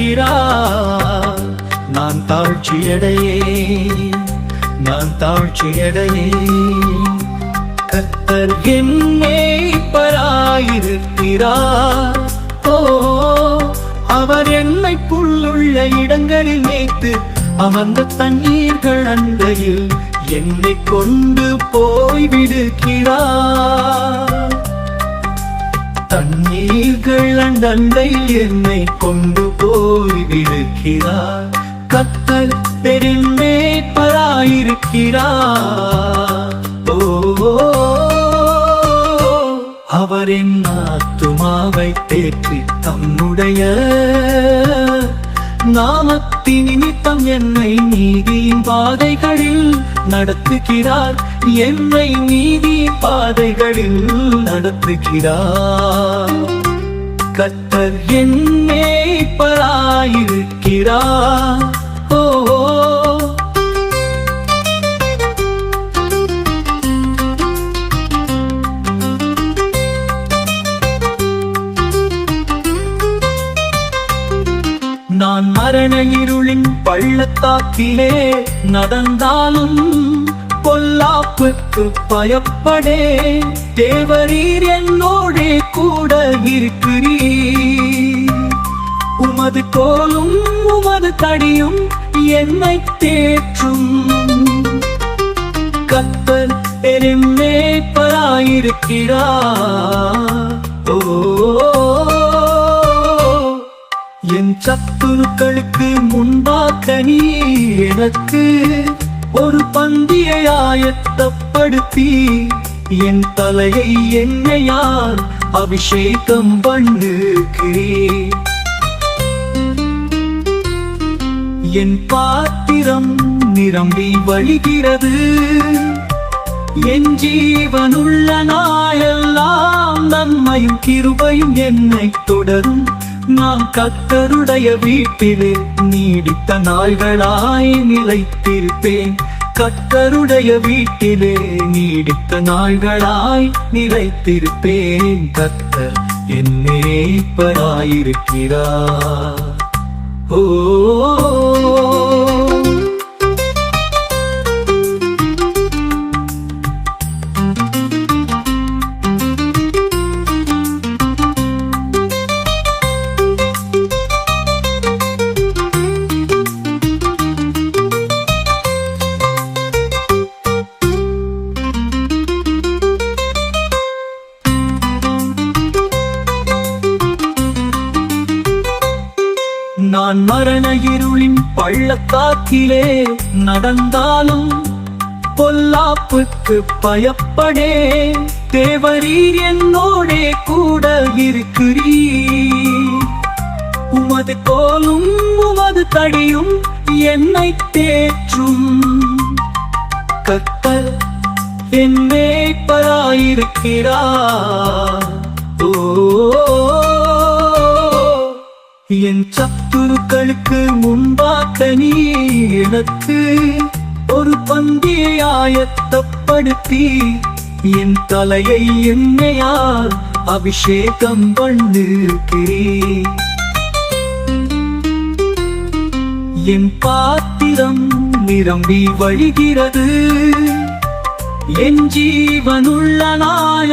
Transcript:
இருக்கிறார். நான் தாழ்ச்சியடையே கர்த்தர் என் மேய்ப்பராயிருக்கிறார். ஓ, அவர் என்னை புல்லுள்ள இடங்களில் மேய்த்து அமர்ந்த தண்ணீர்கள் அண்டையில் என்னை கொண்டு போய் விடுகிறார். தண்ணீர்கள் அண்டையில் என்னை கொண்டு போய் விடுகிறார். கர்த்தர் என் மேய்ப்பராயிருக்கிறார். ஓ, அவர் என் ஆத்துமாவை தேற்றி தம்முடைய நாமத்தின் நிமித்தம் என்னை நீதியின் பாதைகளில் நடத்துகிறார். என்னை நீதியின் பாதைகளில் நடத்துகிறார். கர்த்தர் என் மேய்ப்பராயிருக்கிறார். ஓ, நான் மரண இருளின் பள்ளத்தாக்கிலே நடந்தாலும் பொல்லாப்புக்கு பயப்படே. தேவரீர் என்னோடே கூட இருக்கிறீர். உமது கோலும் உமது தடியும் என்னை தேற்றும். கர்த்தர் என் மேய்ப்பராயிருக்கிறார். ஓ, என் சத்துருக்களுக்கு முன்பாக நீ எனக்கு ஒரு பந்தியை ஆயத்தப்படுத்தி என் தலையை எண்ணெயால் அபிஷேகம் பண்ணுகிறீர். என் பாத்திரம் நிரம்பி வழிகிறது. என் ஜீவனுள்ள நாளெல்லாம் நன்மையும் கிருபையும் என்னை தொடரும். நான் கர்த்தருடைய வீட்டிலே நீடித்த நாள்களாய் நிலைத்திருப்பேன். கர்த்தருடைய வீட்டிலே நீடித்த நாள்களாய் நிலைத்திருப்பேன். கர்த்தர் என் மேய்ப்பராயிருக்கிறார். ஓ, நான் மரண இருளின் பள்ளத்தாக்கிலே நடந்தாலும் பொல்லாப்புக்கு பயப்படே. தேவரீர் என்னோடே கூட இருக்கிறீர். உமது கோலும் உமது தடியும் என்னை தேற்றும். கர்த்தர் என் மேய்ப்பராயிருக்கிறார். ஓ, என் சத்துருக்களுக்கு முன்பாக நீ எனக்கு ஒரு பந்தியை ஆயத்தப்படுத்தி என் தலையை எண்ணெயால் அபிஷேகம் பண்ணுகிறீர். என் பாத்திரம் நிரம்பி வழிகிறது. என் ஜீவனுள்ள நாள்